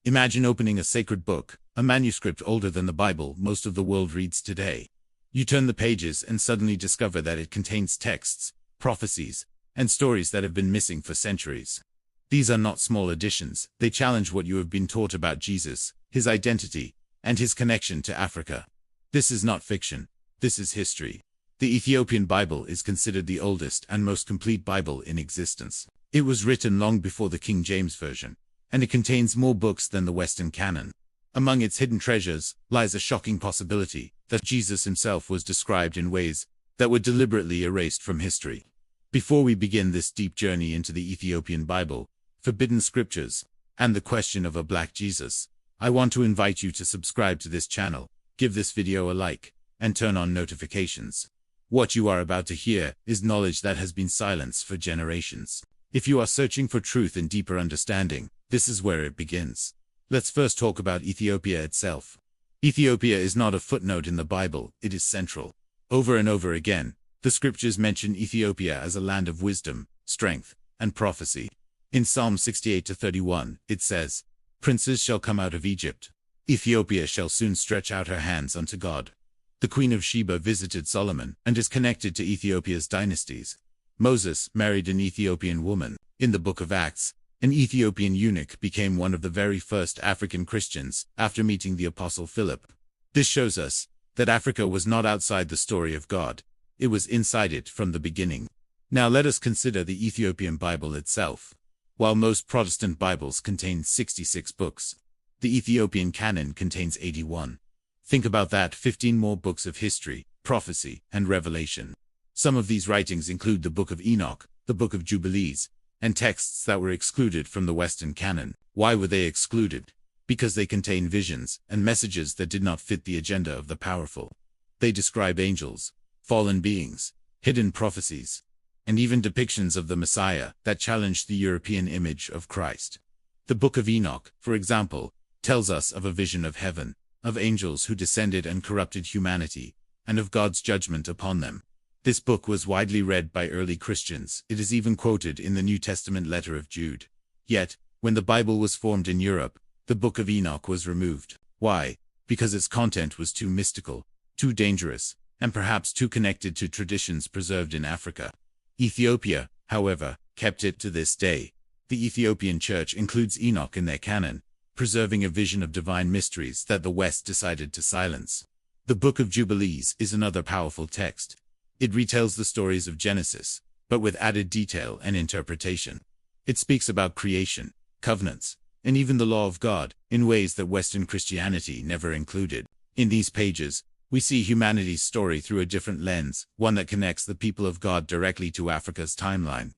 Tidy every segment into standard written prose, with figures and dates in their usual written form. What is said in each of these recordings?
Imagine opening a sacred book, a manuscript older than the Bible most of the world reads today. You turn the pages and suddenly discover that it contains texts, prophecies, and stories that have been missing for centuries. These are not small additions, they challenge what you have been taught about Jesus, his identity, and his connection to Africa. This is not fiction, this is history. The Ethiopian Bible is considered the oldest and most complete Bible in existence. It was written long before the King James Version, and it contains more books than the Western canon. Among its hidden treasures lies a shocking possibility that Jesus himself was described in ways that were deliberately erased from history. Before we begin this deep journey into the Ethiopian Bible, forbidden scriptures, and the question of a black Jesus, I want to invite you to subscribe to this channel, give this video a like, and turn on notifications. What you are about to hear is knowledge that has been silenced for generations. If you are searching for truth and deeper understanding, this is where it begins. Let's first talk about Ethiopia itself. Ethiopia is not a footnote in the Bible, it is central. Over and over again, the scriptures mention Ethiopia as a land of wisdom, strength, and prophecy. In Psalm 68-31, it says, "Princes shall come out of Egypt. Ethiopia shall soon stretch out her hands unto God." The Queen of Sheba visited Solomon and is connected to Ethiopia's dynasties. Moses married an Ethiopian woman. In the Book of Acts, an Ethiopian eunuch became one of the very first African Christians after meeting the Apostle Philip. This shows us that Africa was not outside the story of God. It was inside it from the beginning. Now let us consider the Ethiopian Bible itself. While most Protestant Bibles contain 66 books, the Ethiopian canon contains 81. Think about that, 15 more books of history, prophecy, and revelation. Some of these writings include the Book of Enoch, the Book of Jubilees, and texts that were excluded from the Western canon. Why were they excluded? Because they contain visions and messages that did not fit the agenda of the powerful. They describe angels, fallen beings, hidden prophecies, and even depictions of the Messiah that challenged the European image of Christ. The Book of Enoch, for example, tells us of a vision of heaven, of angels who descended and corrupted humanity, and of God's judgment upon them. This book was widely read by early Christians. It is even quoted in the New Testament letter of Jude. Yet, when the Bible was formed in Europe, the Book of Enoch was removed. Why? Because its content was too mystical, too dangerous, and perhaps too connected to traditions preserved in Africa. Ethiopia, however, kept it to this day. The Ethiopian Church includes Enoch in their canon, preserving a vision of divine mysteries that the West decided to silence. The Book of Jubilees is another powerful text. It retells the stories of Genesis, but with added detail and interpretation. It speaks about creation, covenants, and even the law of God, in ways that Western Christianity never included. In these pages, we see humanity's story through a different lens, one that connects the people of God directly to Africa's timeline.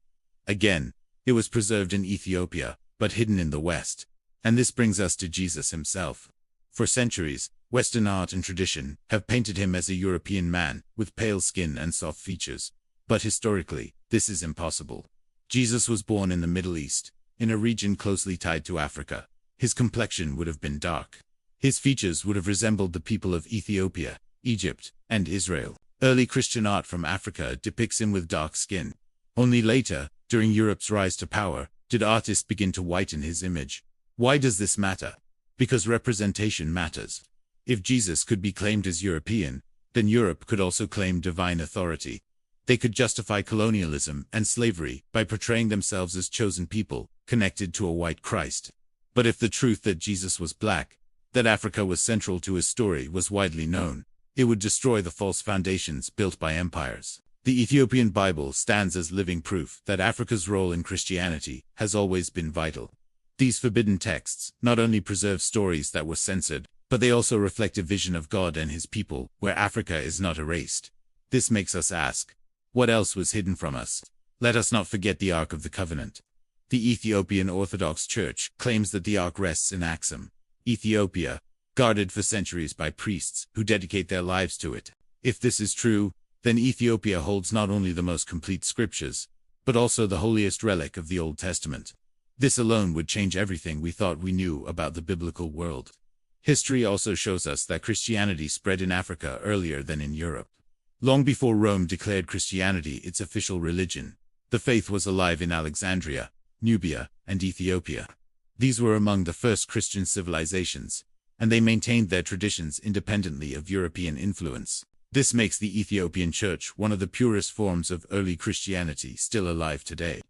Again, it was preserved in Ethiopia, but hidden in the West. And this brings us to Jesus himself. For centuries, Western art and tradition have painted him as a European man, with pale skin and soft features. But historically, this is impossible. Jesus was born in the Middle East, in a region closely tied to Africa. His complexion would have been dark. His features would have resembled the people of Ethiopia, Egypt, and Israel. Early Christian art from Africa depicts him with dark skin. Only later, during Europe's rise to power, did artists begin to whiten his image. Why does this matter? Because representation matters. If Jesus could be claimed as European, then Europe could also claim divine authority. They could justify colonialism and slavery by portraying themselves as chosen people, connected to a white Christ. But if the truth that Jesus was black, that Africa was central to his story, was widely known, it would destroy the false foundations built by empires. The Ethiopian Bible stands as living proof that Africa's role in Christianity has always been vital. These forbidden texts not only preserve stories that were censored, but they also reflect a vision of God and his people, where Africa is not erased. This makes us ask, what else was hidden from us? Let us not forget the Ark of the Covenant. The Ethiopian Orthodox Church claims that the Ark rests in Axum, Ethiopia, guarded for centuries by priests who dedicate their lives to it. If this is true, then Ethiopia holds not only the most complete scriptures, but also the holiest relic of the Old Testament. This alone would change everything we thought we knew about the biblical world. History also shows us that Christianity spread in Africa earlier than in Europe. Long before Rome declared Christianity its official religion, the faith was alive in Alexandria, Nubia, and Ethiopia. These were among the first Christian civilizations, and they maintained their traditions independently of European influence. This makes the Ethiopian Church one of the purest forms of early Christianity still alive today.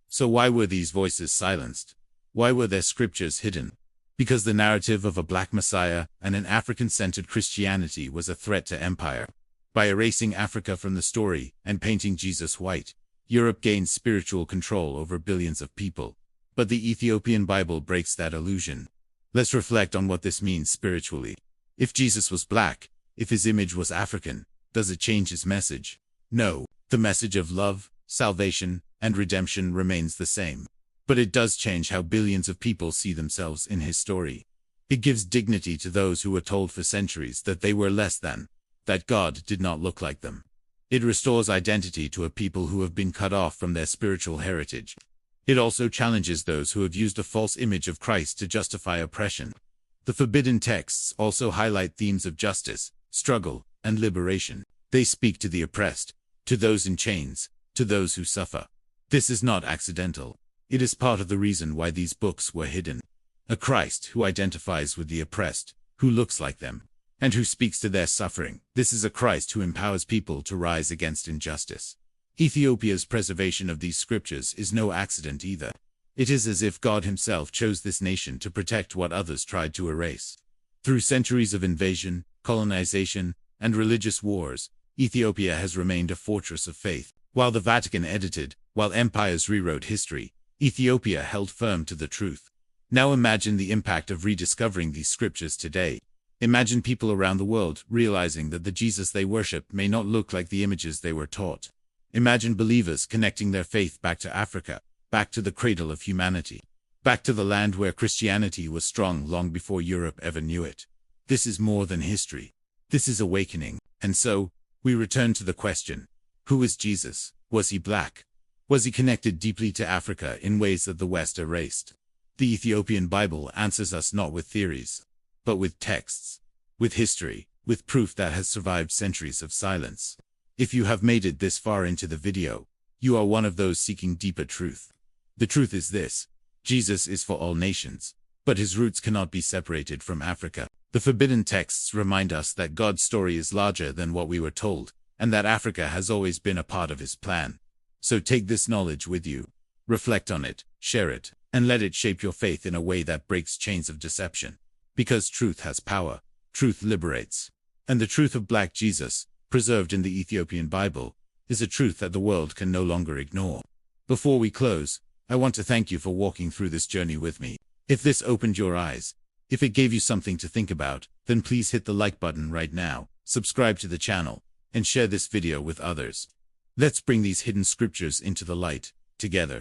So why were these voices silenced? Why were their scriptures hidden? Because the narrative of a black Messiah and an African-centered Christianity was a threat to empire. By erasing Africa from the story and painting Jesus white, Europe gained spiritual control over billions of people. But the Ethiopian Bible breaks that illusion. Let's reflect on what this means spiritually. If Jesus was black, if his image was African, does it change his message? No. The message of love, salvation, and redemption remains the same. But it does change how billions of people see themselves in his story. It gives dignity to those who were told for centuries that they were less than, that God did not look like them. It restores identity to a people who have been cut off from their spiritual heritage. It also challenges those who have used a false image of Christ to justify oppression. The forbidden texts also highlight themes of justice, struggle, and liberation. They speak to the oppressed, to those in chains, to those who suffer. This is not accidental. It is part of the reason why these books were hidden. A Christ who identifies with the oppressed, who looks like them, and who speaks to their suffering. This is a Christ who empowers people to rise against injustice. Ethiopia's preservation of these scriptures is no accident either. It is as if God himself chose this nation to protect what others tried to erase. Through centuries of invasion, colonization, and religious wars, Ethiopia has remained a fortress of faith. While the Vatican edited, while empires rewrote history, Ethiopia held firm to the truth. Now imagine the impact of rediscovering these scriptures today. Imagine people around the world realizing that the Jesus they worship may not look like the images they were taught. Imagine believers connecting their faith back to Africa, back to the cradle of humanity, back to the land where Christianity was strong long before Europe ever knew it. This is more than history. This is awakening. And so, we return to the question, who is Jesus? Was he black? Was he connected deeply to Africa in ways that the West erased? The Ethiopian Bible answers us not with theories, but with texts, with history, with proof that has survived centuries of silence. If you have made it this far into the video, you are one of those seeking deeper truth. The truth is this: Jesus is for all nations, but his roots cannot be separated from Africa. The forbidden texts remind us that God's story is larger than what we were told, and that Africa has always been a part of his plan. So take this knowledge with you, reflect on it, share it, and let it shape your faith in a way that breaks chains of deception. Because truth has power, truth liberates. And the truth of Black Jesus, preserved in the Ethiopian Bible, is a truth that the world can no longer ignore. Before we close, I want to thank you for walking through this journey with me. If this opened your eyes, if it gave you something to think about, then please hit the like button right now, subscribe to the channel, and share this video with others. Let's bring these hidden scriptures into the light, together.